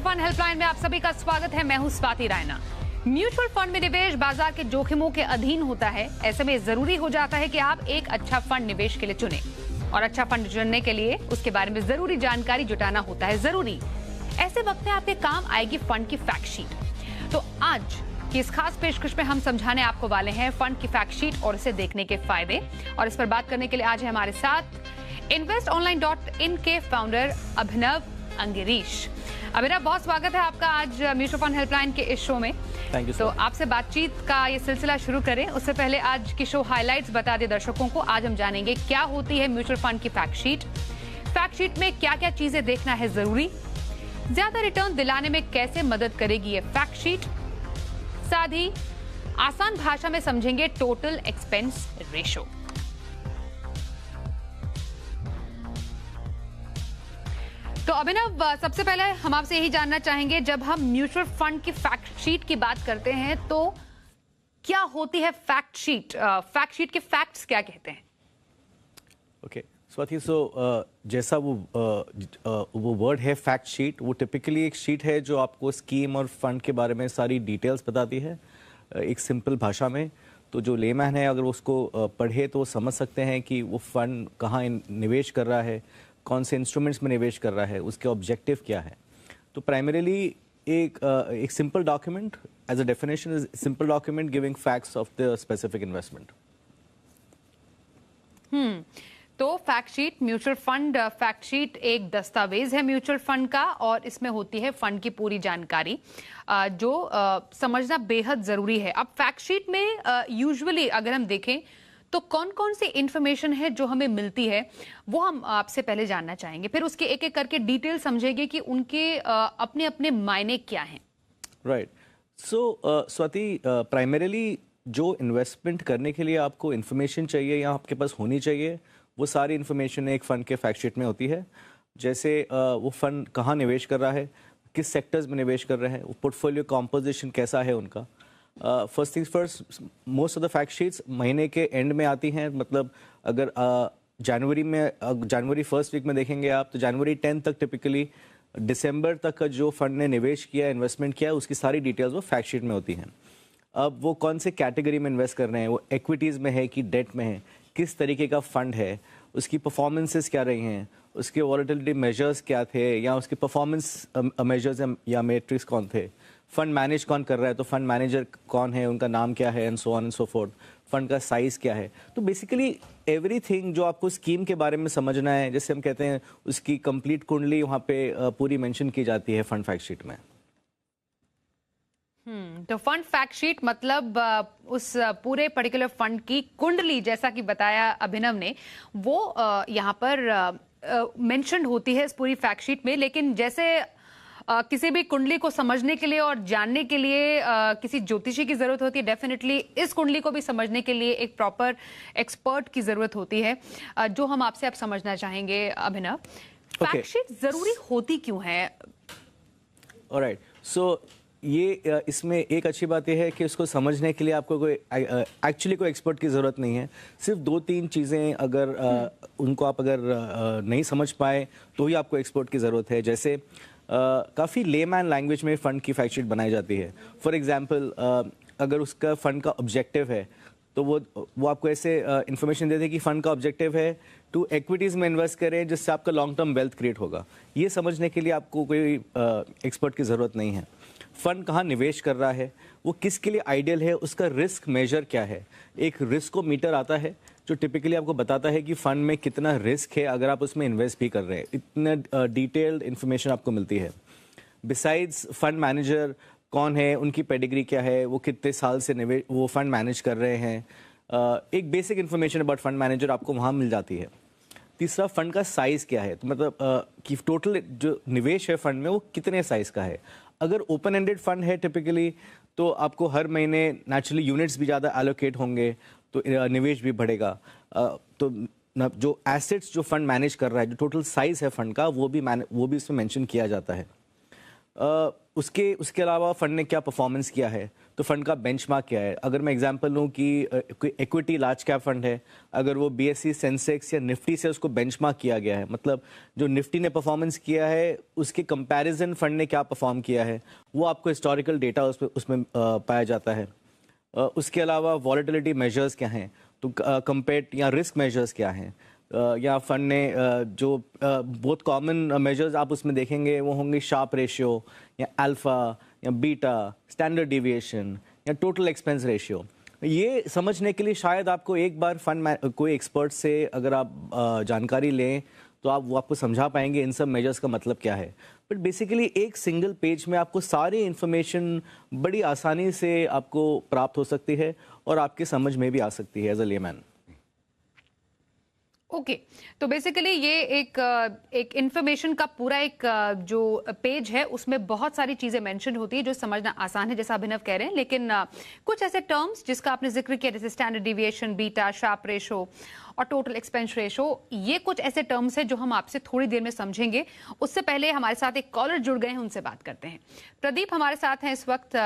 Fund helpline में आप सभी का स्वागत है। मैं हूं स्वाति रायना। म्यूचुअल फंड में निवेश बाजार के जोखिमों के अधीन होता है। ऐसे में जरूरी हो जाता है कि आप एक अच्छा फंड निवेश के लिए चुनें और अच्छा फंड चुनने के लिए उसके बारे में जरूरी जानकारी जुटाना होता है जरूरी। ऐसे वक्त में आपके काम आएगी फंड की फैक्ट शीट। तो आज की इस खास पेशकश में हम समझाने आपको वाले हैं फंड की फैक्ट शीट और इसे देखने के फायदे। और इस पर बात करने के लिए आज है हमारे साथ investonline.in के फाउंडर अभिनव अंगिरीश। अभिनव, बहुत स्वागत है आपका आज म्यूचुअल फंड हेल्पलाइन के इस शो में। Thank you. तो आपसे बातचीत का ये सिलसिला शुरू करें उससे पहले आज की शो हाइलाइट्स बता दें दर्शकों को। आज हम जानेंगे क्या होती है म्यूचुअल फंड की फैक्ट शीट, फैक्ट शीट में क्या क्या चीजें देखना है जरूरी, ज्यादा रिटर्न दिलाने में कैसे मदद करेगी ये फैक्ट शीट, साथ ही आसान भाषा में समझेंगे टोटल एक्सपेंस रेशो। तो अभिनव, सबसे पहले हम आपसे यही जानना चाहेंगे, जब हम म्यूचुअल फंड की फैक्ट शीट की बात करते हैं तो क्या होती है फैक्ट शीट? फैक्ट शीट के फैक्ट्स क्या कहते हैं? ओके स्वाति, जैसा वो वर्ड है फैक्ट शीट, वो टिपिकली एक शीट है जो आपको स्कीम और फंड के बारे में सारी डिटेल्स बताती है एक सिंपल भाषा में। तो जो लेमैन है अगर उसको पढ़े तो समझ सकते हैं कि वो फंड कहाँ निवेश कर रहा है, कौन से इंस्ट्रूमेंट्स में निवेश कर रहा है, उसके ऑब्जेक्टिव क्या है। तो प्राइमरीली एक simple document, as a definition is simple document giving facts of the specific investment. तो fact sheet, mutual fund fact sheet एक दस्तावेज है म्यूचुअल फंड का और इसमें होती है फंड की पूरी जानकारी जो समझना बेहद जरूरी है। अब फैक्ट शीट में यूजुअली अगर हम देखें तो कौन कौन सी इंफॉर्मेशन है जो हमें मिलती है वो हम आपसे पहले जानना चाहेंगे, फिर उसके एक एक करके डिटेल समझेंगे कि उनके अपने अपने मायने क्या हैं। राइट। सो स्वाति, प्राइमरीली जो इन्वेस्टमेंट करने के लिए आपको इन्फॉर्मेशन चाहिए या आपके पास होनी चाहिए, वो सारी इन्फॉर्मेशन एक फंड के फैक्ट शीट में होती है। जैसे वो फंड कहाँ निवेश कर रहा है, किस सेक्टर्स में निवेश कर रहे हैं, पोर्टफोलियो कॉम्पोजिशन कैसा है उनका। First things first, most of the fact sheets महीने के एंड में आती हैं। मतलब अगर जनवरी फर्स्ट वीक में देखेंगे आप तो जनवरी 10 तक टिपिकली दिसंबर तक का जो फंड ने निवेश किया, इन्वेस्टमेंट किया, उसकी सारी डिटेल्स वो फैक्ट शीट में होती हैं। अब वो कौन से कैटेगरी में इन्वेस्ट कर रहे हैं, वो इक्विटीज़ में है कि डेट में है, किस तरीके का फंड है, उसकी परफॉर्मेंसेस क्या रही हैं, उसके वॉलेटिलिटी मेजर्स क्या थे या उसके परफॉर्मेंस मेजर्स या मैट्रिक्स कौन थे, फंड मैनेज कौन कर रहा है, तो फंड मैनेजर कौन है, उनका नाम क्या है, and so on and so fourth, fund का साइज क्या है। तो बेसिकली एवरीथिंग जो आपको स्कीम के बारे में समझना है, जैसे हम कहते हैं उसकी कंप्लीट कुंडली वहाँ पे पूरी मेंशन की जाती है फंड फैक्ट शीट में। तो फंड फैक्ट शीट मतलब उस पूरे पर्टिकुलर फंड की कुंडली, जैसा कि बताया अभिनव ने, वो यहाँ पर मेंशन होती है इस पूरी फैक्ट शीट में। लेकिन जैसे किसी भी कुंडली को समझने के लिए और जानने के लिए किसी ज्योतिषी की जरूरत होती है, डेफिनेटली इस कुंडली को भी समझने के लिए एक प्रॉपर एक्सपर्ट की जरूरत होती है, जो हम आपसे अब समझना चाहेंगे अभिनव। फैक्ट शीट जरूरी होती क्यों है? ऑलराइट, सो ये इसमें एक अच्छी बात यह है कि इसको समझने के लिए आपको कोई एक्चुअली कोई एक्सपर्ट की ज़रूरत नहीं है। सिर्फ 2-3 चीज़ें अगर उनको आप अगर नहीं समझ पाए तो ही आपको एक्सपर्ट की ज़रूरत है। जैसे काफ़ी लेमैन लैंग्वेज में फ़ंड की फैक्ट शीट बनाई जाती है। फॉर एग्जांपल, अगर उसका फ़ंड का ऑब्जेक्टिव है तो वो आपको ऐसे इन्फॉर्मेशन देते हैं कि फ़ंड का ऑब्जेक्टिव है टू एक्विटीज़ में इन्वेस्ट करें जिससे आपका लॉन्ग टर्म वेल्थ क्रिएट होगा। ये समझने के लिए आपको कोई एक्सपर्ट की ज़रूरत नहीं है। फंड कहाँ निवेश कर रहा है, वो किसके लिए आइडियल है, उसका रिस्क मेजर क्या है। एक रिस्क मीटर आता है जो टिपिकली आपको बताता है कि फंड में कितना रिस्क है अगर आप उसमें इन्वेस्ट भी कर रहे हैं। इतना डिटेल्ड इन्फॉर्मेशन आपको मिलती है। बिसाइड्स फंड मैनेजर कौन है, उनकी पेडिग्री क्या है, वो कितने साल से वो फंड मैनेज कर रहे हैं, एक basic information about fund manager आपको वहाँ मिल जाती है। तीसरा, फंड का साइज़ क्या है, तो मतलब कि टोटल जो निवेश है फंड में वो कितने साइज़ का है। अगर ओपन एंडेड फंड है टिपिकली तो आपको हर महीने नेचुरली यूनिट्स भी ज़्यादा एलोकेट होंगे तो निवेश भी बढ़ेगा। तो जो एसेट्स जो फंड मैनेज कर रहा है, जो टोटल साइज़ है फंड का, वो भी इसमें मेंशन किया जाता है। उसके उसके अलावा फंड ने क्या परफॉर्मेंस किया है, तो फंड का बेंचमार्क क्या है। अगर मैं एग्जांपल लूँ कि कोई इक्विटी लार्ज कैप फंड है, अगर वो बीएसई सेंसेक्स या निफ्टी से उसको बेंचमार्क किया गया है, मतलब जो निफ्टी ने परफॉर्मेंस किया है उसके कंपैरिजन फंड ने क्या परफॉर्म किया है, वो आपको हिस्टोरिकल डेटा उसमें पाया जाता है। उसके अलावा वॉलेटिलिटी मेजर्स क्या हैं, तो कंपेयर या रिस्क मेजर्स क्या हैं, या फंड ने जो बहुत कॉमन मेजर्स आप उसमें देखेंगे वो होंगे शार्प रेशियो या अल्फा या बीटा, स्टैंडर्ड डिविएशन या टोटल एक्सपेंस रेशियो। ये समझने के लिए शायद आपको एक बार कोई एक्सपर्ट से अगर आप जानकारी लें तो वो आपको समझा पाएंगे इन सब मेजर्स का मतलब क्या है। बट बेसिकली एक सिंगल पेज में आपको सारी इन्फॉर्मेशन बड़ी आसानी से आपको प्राप्त हो सकती है और आपके समझ में भी आ सकती है एज अ लेमैन। ओके तो बेसिकली ये एक इंफॉर्मेशन का पूरा एक जो पेज है उसमें बहुत सारी चीजें मेंशन होती है जो समझना आसान है जैसा अभिनव कह रहे हैं, लेकिन कुछ ऐसे टर्म्स जिसका आपने जिक्र किया जैसे standard deviation, beta, Sharpe ratio और टोटल एक्सपेंस रेशो, ये कुछ ऐसे टर्म्स हैं जो हम आपसे थोड़ी देर में समझेंगे। उससे पहले हमारे साथ एक कॉलर जुड़ गए हैं, उनसे बात करते हैं। प्रदीप हमारे साथ हैं इस वक्त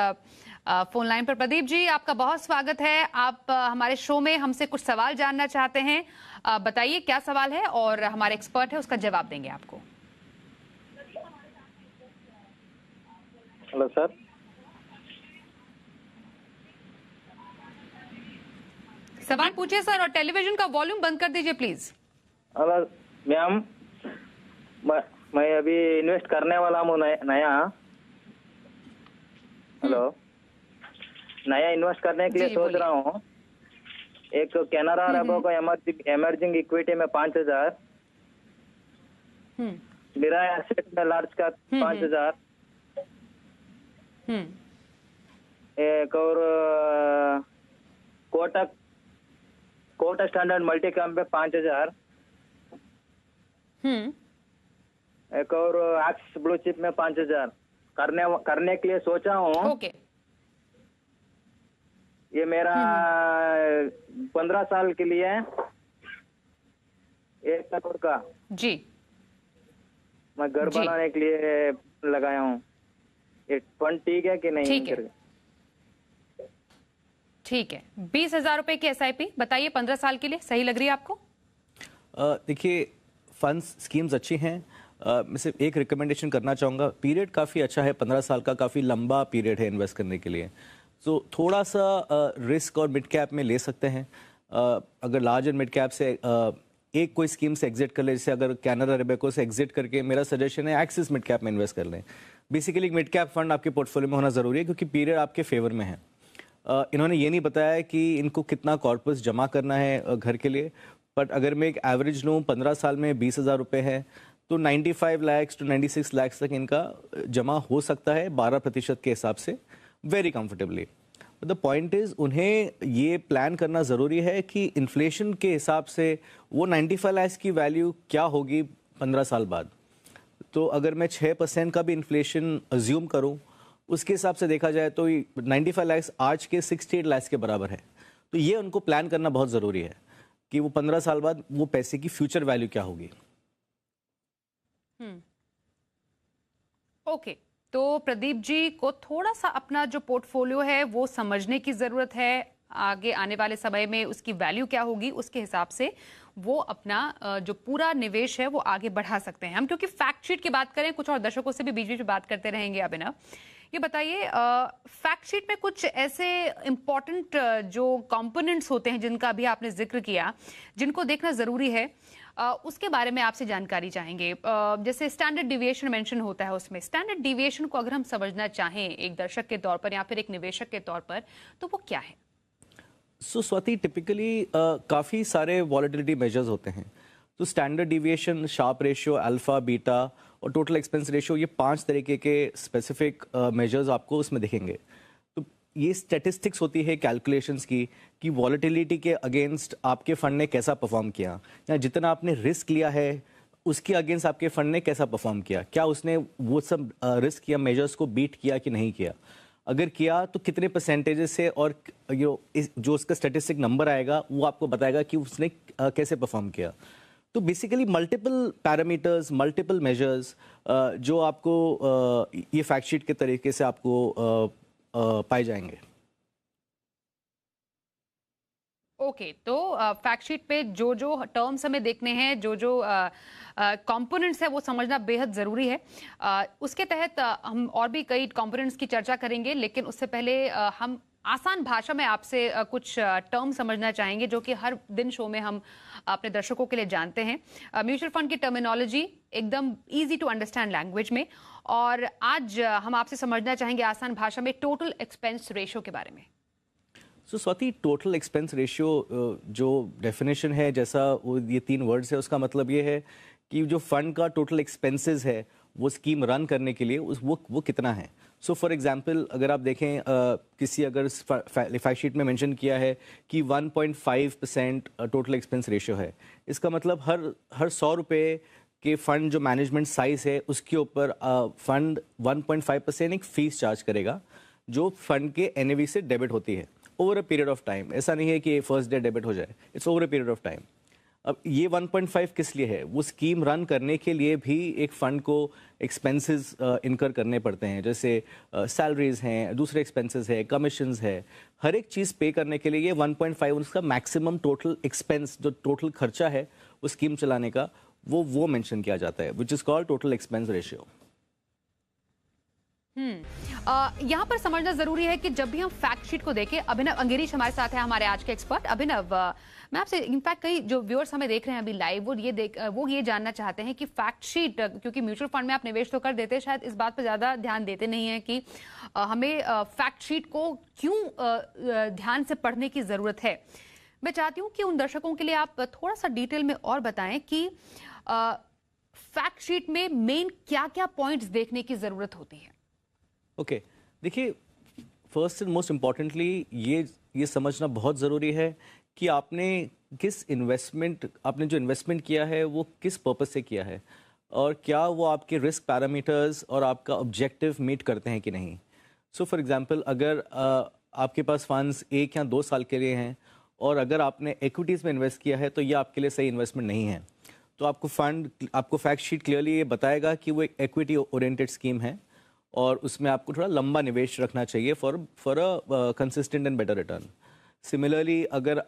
फोन लाइन पर। प्रदीप जी, आपका बहुत स्वागत है। आप हमारे शो में हमसे कुछ सवाल जानना चाहते हैं, बताइए क्या सवाल है और हमारे एक्सपर्ट है उसका जवाब देंगे आपको। Hello sir. सवाल पूछिए सर, और टेलीविजन का वॉल्यूम बंद कर दीजिए प्लीज। हेलो मैम, मैं अभी इन्वेस्ट करने वाला हूँ नया। हेलो, नया इन्वेस्ट करने के लिए सोच रहा हूँ। एक कैनरा रेबो का एमर्जिंग इक्विटी में 5000, मेरा एसेट में लार्ज का 5000, एक और कोटक स्टैंडर्ड मल्टी कैप में 5000, एक और एक्सिस ब्लू चिप में 5000 करने के लिए सोचा हूँ। ओके ये मेरा 15 साल के लिए 1 करोड़ का जी मैं घर बनाने के लिए लगाया हूँ। ये फंड ठीक है कि नहीं? ठीक है, ठीक है। 20,000 रुपए की SIP बताइए 15 साल के लिए सही लग रही है आपको? देखिए, फंड्स स्कीम्स अच्छी हैं। मैं सिर्फ एक रिकमेंडेशन करना चाहूँगा, पीरियड काफ़ी अच्छा है, 15 साल का काफ़ी लंबा पीरियड है इन्वेस्ट करने के लिए। तो थोड़ा सा रिस्क और मिड कैप में ले सकते हैं। अगर लार्ज एंड मिड कैप से एक कोई स्कीम से एग्जिट कर ले, जैसे अगर कैनरा रेबेको से एग्जिट करके मेरा सजेशन है एक्सिस मिड कैप में इन्वेस्ट कर लें। बेसिकली मिड कैप फंड आपके पोर्टफोलियो में होना ज़रूरी है क्योंकि पीरियड आपके फेवर में है। इन्होंने ये नहीं बताया कि इनको कितना कॉर्पस जमा करना है घर के लिए, बट अगर मैं एक एवरेज लूँ 15 साल में 20,000 रुपये है तो 95 लाख टू 96 लाख तक इनका जमा हो सकता है 12% के हिसाब से, very comfortably. The point is उन्हें ये प्लान करना ज़रूरी है कि इन्फ्लेशन के हिसाब से वो 95 लाख की वैल्यू क्या होगी 15 साल बाद। तो अगर मैं 6% का भी इन्फ्लेशन अज्यूम करूं, उसके हिसाब से देखा जाए तो 95 लाख आज के 68 लाख के बराबर है। तो ये उनको प्लान करना बहुत ज़रूरी है कि वो 15 साल बाद वो पैसे की फ्यूचर वैल्यू क्या होगी। ओके तो प्रदीप जी को थोड़ा सा अपना जो पोर्टफोलियो है वो समझने की जरूरत है। आगे आने वाले समय में उसकी वैल्यू क्या होगी उसके हिसाब से वो अपना जो पूरा निवेश है वो आगे बढ़ा सकते हैं। हम क्योंकि फैक्ट शीट की बात करें, कुछ और दर्शकों से भी बीच बीच में बात करते रहेंगे। अभिनव, ये बताइए फैक्ट शीट में कुछ ऐसे इंपॉर्टेंट जो कंपोनेंट्स होते हैं जिनका अभी आपने जिक्र किया, जिनको देखना जरूरी है, उसके बारे में आपसे जानकारी चाहेंगे। जैसे स्टैंडर्ड डिविएशन मेंशन होता है उसमें, स्टैंडर्ड डिविएशन को अगर हम समझना चाहें एक दर्शक के तौर पर या फिर एक निवेशक के तौर पर, तो वो क्या है? स्वाति, टिपिकली काफ़ी सारे वॉलेटिलिटी मेजर्स होते हैं। तो standard deviation, Sharpe ratio, alpha, beta और टोटल एक्सपेंस रेशियो, ये 5 तरीके के स्पेसिफिक मेजर्स आपको उसमें दिखेंगे। तो ये स्टैटिस्टिक्स होती है कैलकुलेशंस की कि वॉलेटिलिटी के अगेंस्ट आपके फंड ने कैसा परफॉर्म किया, या जितना आपने रिस्क लिया है उसके अगेंस्ट आपके फंड ने कैसा परफॉर्म किया, क्या उसने वो सब रिस्क या मेजर्स को बीट किया कि नहीं किया। अगर किया तो कितने परसेंटेजेस से, और जो उसका स्टैटिस्टिक नंबर आएगा वो आपको बताएगा कि उसने कैसे परफॉर्म किया। तो basically multiple parameters, multiple measures जो आपको ये फैक्ट शीट के तरीके से आपको पाए जाएंगे। ओके, तो फैक्ट शीट पे जो जो टर्म्स हमें देखने हैं, जो जो कंपोनेंट्स है वो समझना बेहद ज़रूरी है। उसके तहत हम और भी कई कंपोनेंट्स की चर्चा करेंगे, लेकिन उससे पहले हम आसान भाषा में आपसे कुछ टर्म समझना चाहेंगे जो कि हर दिन शो में हम अपने दर्शकों के लिए जानते हैं। म्यूचुअल फंड की टर्मिनोलॉजी एकदम इजी टू अंडरस्टैंड लैंग्वेज में, और आज हम आपसे समझना चाहेंगे आसान भाषा में टोटल एक्सपेंस रेशियो के बारे में। सो स्वाति, टोटल एक्सपेंस रेशियो जो डेफिनेशन है, जैसा वो ये 3 वर्ड्स है, उसका मतलब ये है कि जो फंड का टोटल एक्सपेंसेस है वो स्कीम रन करने के लिए वो कितना है। सो फॉर एग्जांपल अगर आप देखें किसी अगर फैक्ट शीट में मेंशन किया है कि 1.5% टोटल एक्सपेंस रेशियो है, इसका मतलब हर 100 रुपये के फंड जो मैनेजमेंट साइज है उसके ऊपर फंड 1.5% एक फीस चार्ज करेगा जो फंड के एनएवी से डेबिट होती है over a period of time. ऐसा नहीं है कि फर्स्ट डे डेबिट हो जाए, it's over a period of time. अब ये 1.5 किस लिए है? वो स्कीम रन करने के लिए भी एक फ़ंड को एक्सपेंसेस इनकर करने पड़ते हैं, जैसे सैलरीज हैं, दूसरे एक्सपेंसेस है, कमीशंस है, हर एक चीज़ पे करने के लिए ये 1.5 उसका मैक्सिमम टोटल एक्सपेंस, जो टोटल खर्चा है उस स्कीम चलाने का, वो मेंशन किया जाता है, which is called total expense ratio. यहाँ पर समझना जरूरी है कि जब भी हम फैक्ट शीट को देखें, अभिनव अंगेरीश हमारे साथ है, हमारे आज के एक्सपर्ट। अभिनव, मैं आपसे इनफैक्ट कई जो व्यूअर्स हमें देख रहे हैं अभी लाइव, वो ये जानना चाहते हैं कि फैक्ट शीट, क्योंकि म्यूचुअल फंड में आप निवेश तो कर देते हैं, शायद इस बात पर ज्यादा ध्यान देते नहीं है कि हमें फैक्ट शीट को क्यों ध्यान से पढ़ने की जरूरत है। मैं चाहती हूँ कि उन दर्शकों के लिए आप थोड़ा सा डिटेल में और बताएं कि फैक्ट शीट में मेन क्या क्या पॉइंट्स देखने की जरूरत होती है। ओके, देखिए, फर्स्ट एंड मोस्ट इम्पॉर्टेंटली ये समझना बहुत ज़रूरी है कि आपने जो इन्वेस्टमेंट किया है वो किस पर्पस से किया है, और क्या वो आपके रिस्क पैरामीटर्स और आपका ऑब्जेक्टिव मीट करते हैं कि नहीं। सो फॉर एग्जांपल, अगर आपके पास फंड्स 1 या 2 साल के लिए हैं और अगर आपने इक्विटीज़ में इन्वेस्ट किया है तो ये आपके लिए सही इन्वेस्टमेंट नहीं है। तो आपको फैक्ट शीट क्लियरली ये बताएगा कि वो एक इक्विटी ओरिएंटेड स्कीम है और उसमें आपको थोड़ा लंबा निवेश रखना चाहिए for a consistent and better return. Similarly अगर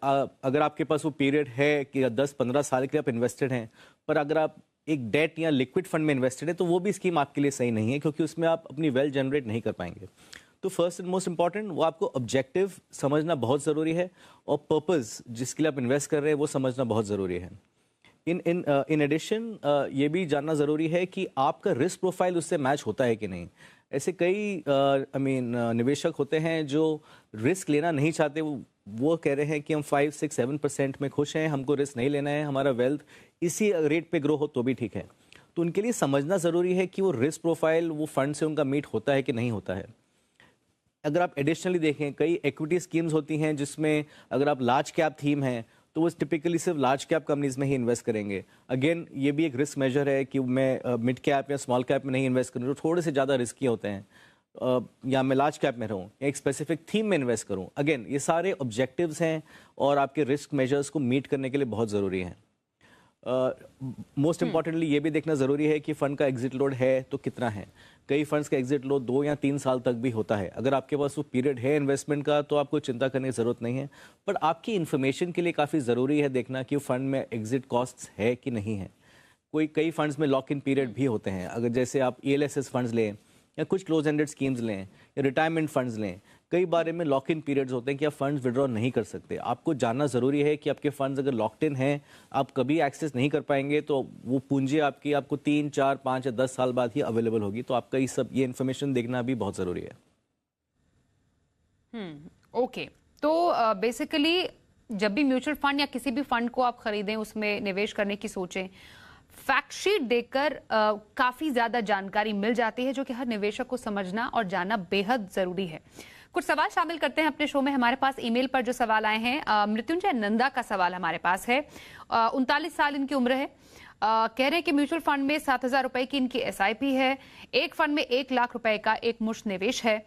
आपके पास वो पीरियड है कि 10-15 साल के लिए आप इन्वेस्टेड हैं, पर अगर आप एक डेट या लिक्विड फंड में इन्वेस्टेड है तो वो भी स्कीम आपके लिए सही नहीं है, क्योंकि उसमें आप अपनी वेल्थ जनरेट नहीं कर पाएंगे। तो फर्स्ट एंड मोस्ट इंपॉर्टेंट, वो आपको ऑब्जेक्टिव समझना बहुत ज़रूरी है और पर्पस जिसके लिए आप इन्वेस्ट कर रहे हैं वो समझना बहुत ज़रूरी है। इन एडिशन ये भी जानना ज़रूरी है कि आपका रिस्क प्रोफाइल उससे मैच होता है कि नहीं। ऐसे कई निवेशक होते हैं जो रिस्क लेना नहीं चाहते, वो कह रहे हैं कि हम 5-6-7% में खुश हैं, हमको रिस्क नहीं लेना है, हमारा वेल्थ इसी रेट पे ग्रो हो तो भी ठीक है। तो उनके लिए समझना ज़रूरी है कि वो रिस्क प्रोफाइल वो फंड से उनका मीट होता है कि नहीं होता है। अगर आप एडिशनली देखें, कई इक्विटी स्कीम्स होती हैं जिसमें अगर आप लार्ज कैप थीम हैं तो वो टिपिकली सिर्फ लार्ज कैप कंपनीज में ही इन्वेस्ट करेंगे। अगेन ये भी एक रिस्क मेजर है कि मैं मिड कैप या स्मॉल कैप में नहीं इन्वेस्ट करूँ, जो थोड़े से ज़्यादा रिस्की होते हैं, या मैं लार्ज कैप में रहूँ या एक स्पेसिफिक थीम में इन्वेस्ट करूँ। अगेन ये सारे ऑब्जेक्टिव्स हैं और आपके रिस्क मेजर्स को मीट करने के लिए बहुत ज़रूरी हैं। मोस्ट इंपॉर्टेंटली ये भी देखना ज़रूरी है कि फ़ंड का एग्जिट लोड है तो कितना है। कई फंड्स का एग्जिट लोड 2 या 3 साल तक भी होता है। अगर आपके पास वो पीरियड है इन्वेस्टमेंट का तो आपको चिंता करने की ज़रूरत नहीं है, पर आपकी इन्फॉर्मेशन के लिए काफ़ी ज़रूरी है देखना कि फंड में एग्जिट कॉस्ट्स है कि नहीं है। कई फंड्स में लॉक इन पीरियड भी होते हैं। अगर जैसे आप ELSS फंड्स लें या कुछ क्लोज एंडेड स्कीम्स लें या रिटायरमेंट फंड्स लें, कई बारे में लॉक इन पीरियड्स होते हैं कि आप फंड्स विड्रॉ नहीं कर सकते। आपको जानना ज़रूरी है कि आपके फंड्स अगर लॉक्ड इन हैं, आप कभी एक्सेस नहीं कर पाएंगे, तो वो पूंजी आपको 3, 4, 5 या 10 साल बाद ही अवेलेबल होगी। तो आपका ये इन्फॉर्मेशन देखना भी बहुत ज़रूरी है। ओके, तो बेसिकली जब भी म्यूचुअल फंड या किसी भी फंड को आप खरीदें, उसमें निवेश करने की सोचें, फैक्ट शीट देखकर काफी ज्यादा जानकारी मिल जाती है, जो कि हर निवेशक को समझना और जानना बेहद जरूरी है। कुछ सवाल शामिल करते हैं अपने शो में। हमारे पास ईमेल पर जो सवाल आए हैं, मृत्युंजय नंदा का सवाल हमारे पास है। 39 साल इनकी उम्र है। कह रहे हैं कि म्यूचुअल फंड में 7,000 रुपए की इनकी SIP है। एक फंड में 1 लाख रुपए का एक मुश्त निवेश है।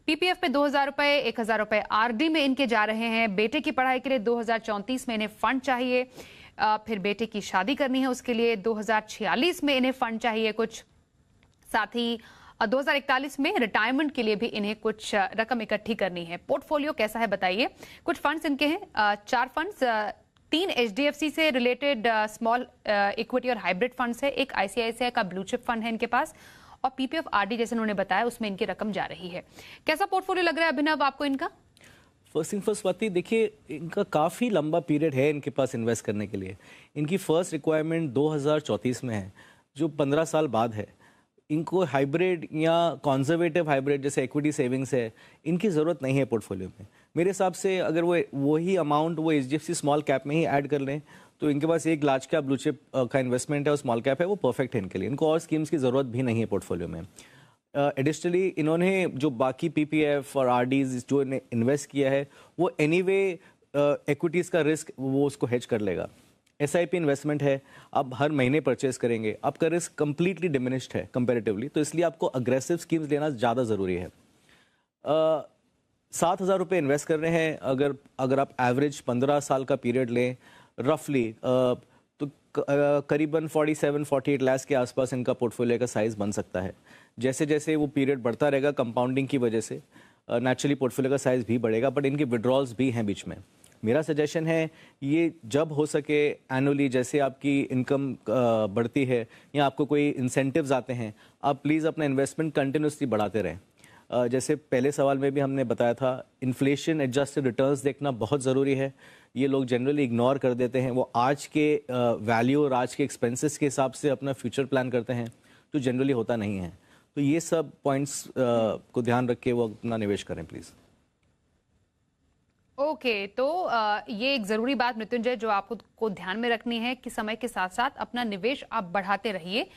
PPF पे 2,000 रुपए, 1,000 रुपए RD में इनके जा रहे हैं। बेटे की पढ़ाई के लिए 2034 में इन्हें फंड चाहिए। फिर बेटे की शादी करनी है, उसके लिए 2046 में इन्हें फंड चाहिए कुछ, साथ ही 2041 में रिटायरमेंट के लिए भी इन्हें कुछ रकम इकट्ठी करनी है। पोर्टफोलियो कैसा है बताइए? कुछ फंड्स इनके हैं, 4 फंड्स, 3 HDFC से रिलेटेड स्मॉल इक्विटी और हाइब्रिड फंड्स है, एक ICICI का ब्लू चिप फंड है इनके पास, और PPF RD जैसे उन्होंने बताया उसमें इनकी रकम जा रही है। कैसा पोर्टफोलियो लग रहा है अभिनव आपको इनका? फर्स्ट थिंग फर्स्ट स्वाति, देखिए इनका काफ़ी लंबा पीरियड है इनके पास इन्वेस्ट करने के लिए। इनकी फर्स्ट रिक्वायरमेंट 2034 में है, जो 15 साल बाद है। इनको हाइब्रिड या कॉन्जर्वेटिव हाइब्रिड जैसे इक्विटी सेविंग्स है, इनकी ज़रूरत नहीं है पोर्टफोलियो में। मेरे हिसाब से अगर वो वही अमाउंट वो HDFC स्मॉल कैप में ही ऐड कर लें, तो इनके पास एक लार्ज कैप ब्लू चिप का इन्वेस्टमेंट है और स्मॉल कैप है, वो परफेक्ट है इनके लिए। इनको और स्कीम्स की ज़रूरत भी नहीं है पोर्टफोलियो में। एडिशनली इन्होंने जो बाकी PPF और RDs जो इन्हें इन्वेस्ट किया है, वो एनीवे इक्विटीज़ का रिस्क वो उसको हेज कर लेगा। SIP इन्वेस्टमेंट है, आप हर महीने परचेज करेंगे, आपका रिस्क कंप्लीटली डिमिनिश्ड है कंपैरेटिवली, तो इसलिए आपको अग्रेसिव स्कीम्स लेना ज़्यादा ज़रूरी है। 7,000 रुपये इन्वेस्ट कर रहे हैं, अगर आप एवरेज 15 साल का पीरियड लें रफली, तो करीबन 47-48 लाख के आसपास इनका पोर्टफोलियो का साइज़ बन सकता है। जैसे जैसे वो पीरियड बढ़ता रहेगा कंपाउंडिंग की वजह से नेचुरली पोर्टफोलियो का साइज़ भी बढ़ेगा, बट इनके विड्रॉल्स भी हैं बीच में। मेरा सजेशन है ये जब हो सके एनुअली, जैसे आपकी इनकम बढ़ती है या आपको कोई इंसेंटिव्स आते हैं, आप प्लीज़ अपना इन्वेस्टमेंट कंटिन्यूसली बढ़ाते रहें। जैसे पहले सवाल में भी हमने बताया था, इन्फ्लेशन एडजस्टेड रिटर्न्स देखना बहुत ज़रूरी है। ये लोग जनरली इग्नोर कर देते हैं, वो आज के वैल्यू और आज के एक्सपेंसेस के हिसाब से अपना फ्यूचर प्लान करते हैं, जो जनरली होता नहीं है। तो ये सब पॉइंट्स को ध्यान रख के वो अपना निवेश करें प्लीज़। ओके, तो ये एक ज़रूरी बात मृत्युंजय जो आपको ध्यान में रखनी है कि समय के साथ साथ अपना निवेश आप बढ़ाते रहिए,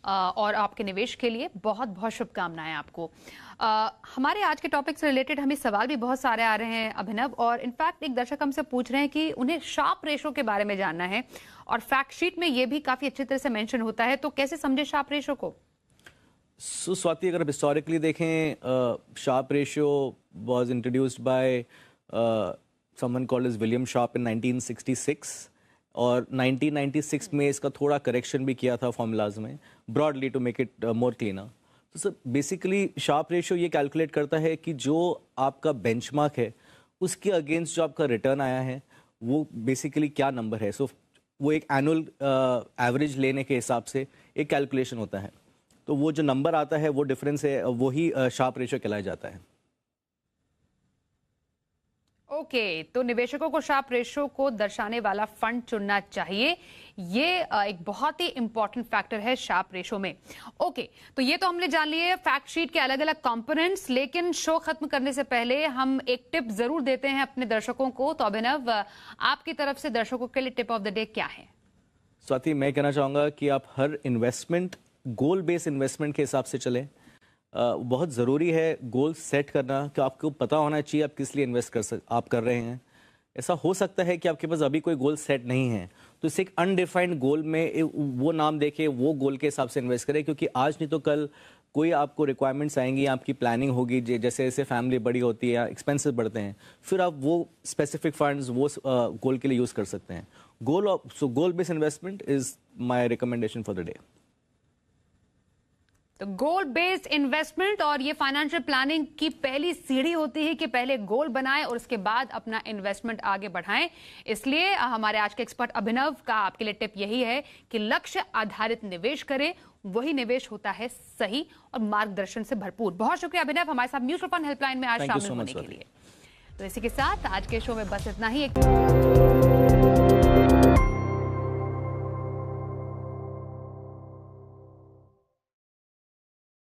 और आपके निवेश के लिए बहुत बहुत शुभकामनाएं आपको। हमारे आज के टॉपिक से रिलेटेड हमें सवाल भी बहुत सारे आ रहे हैं अभिनव, और इनफैक्ट एक दर्शक हमसे पूछ रहे हैं कि उन्हें शार्प रेशो के बारे में जानना है, और फैक्ट शीट में ये भी काफ़ी अच्छी तरह से मेंशन होता है, तो कैसे समझे शार्प रेशो को? स्वाति, अगर हिस्टोरिकली देखें, Sharpe ratio was introduced by someone called as William Sharpe in 1966, और 1996 में इसका थोड़ा करेक्शन भी किया था फॉर्मूलाज में, broadly to make it more cleaner. तो सर बेसिकली शार्प रेशियो ये कैलकुलेट करता है कि जो आपका बेंचमार्क है उसके अगेंस्ट जो आपका रिटर्न आया है वो बेसिकली क्या नंबर है। सो वो एक एनुअल एवरेज लेने के हिसाब से एक कैलकुलेशन होता है, तो वो जो नंबर आता है वो डिफरेंस है, वही शार्प रेशियो कहलाया जाता है। ओके, तो निवेशकों को शार्प रेशो को दर्शाने वाला फंड चुनना चाहिए, ये एक बहुत ही इंपॉर्टेंट फैक्टर है शार्प रेशो में। ओके, तो ये तो हमने जान लिए फैक्ट शीट के अलग अलग कंपोनेंट्स, लेकिन शो खत्म करने से पहले हम एक टिप जरूर देते हैं अपने दर्शकों को। तो अभिनव, आपकी तरफ से दर्शकों के लिए टिप ऑफ द डे क्या है? स्वाति, मैं कहना चाहूँगा कि आप हर इन्वेस्टमेंट गोल बेस्ड इन्वेस्टमेंट के हिसाब से चलें। बहुत ज़रूरी है गोल सेट करना, कि आपको पता होना चाहिए आप किस लिए इन्वेस्ट आप कर रहे हैं। ऐसा हो सकता है कि आपके पास अभी कोई गोल सेट नहीं है, तो इसे एक अनडिफाइंड गोल में वो नाम देके वो गोल के हिसाब से इन्वेस्ट करें, क्योंकि आज नहीं तो कल कोई आपको रिक्वायरमेंट्स आएंगी, आपकी प्लानिंग होगी, जैसे जैसे फैमिली बड़ी होती है या एक्सपेंसेस बढ़ते हैं, फिर आप वो स्पेसिफिक फंड्स वो गोल के लिए यूज़ कर सकते हैं। गोल based investment is my recommendation for the day. तो गोल बेस्ड इन्वेस्टमेंट, और ये फाइनेंशियल प्लानिंग की पहली सीढ़ी होती है कि पहले गोल बनाएं और उसके बाद अपना इन्वेस्टमेंट आगे बढ़ाएं। इसलिए हमारे आज के एक्सपर्ट अभिनव का आपके लिए टिप यही है कि लक्ष्य आधारित निवेश करें, वही निवेश होता है सही और मार्गदर्शन से भरपूर। बहुत शुक्रिया अभिनव, हमारे साथ म्यूचुअल फंड हेल्पलाइन में आज शामिल होने के लिए। तो इसी के साथ आज के शो में बस इतना ही।